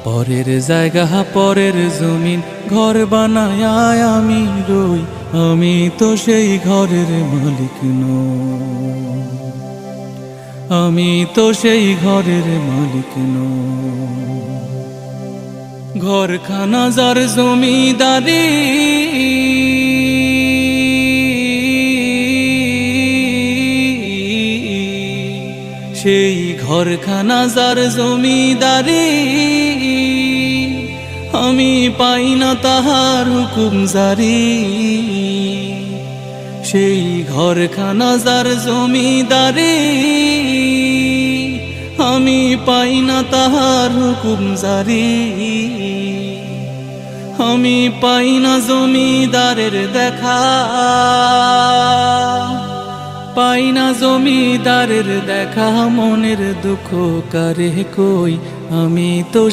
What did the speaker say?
পরের জায়গা পরের জমিন ঘর বানায় আমি রই, আমি তো সেই ঘরের মালিক নই, আমি তো সেই ঘরের মালিক নই। ঘরখানা যার জমিদারি, সেই ঘরখানা যার জমিদারি, আমি পাই না তাহার হুকুম জারি। সেই ঘরখানা যার জমিদারি, আমি পাই না তাহার হুকুম জারি। আমি পাই না জমিদারের দেখা, পাই না জমিদারের দেখা, মনের দুঃখ কারে কই, আমি তো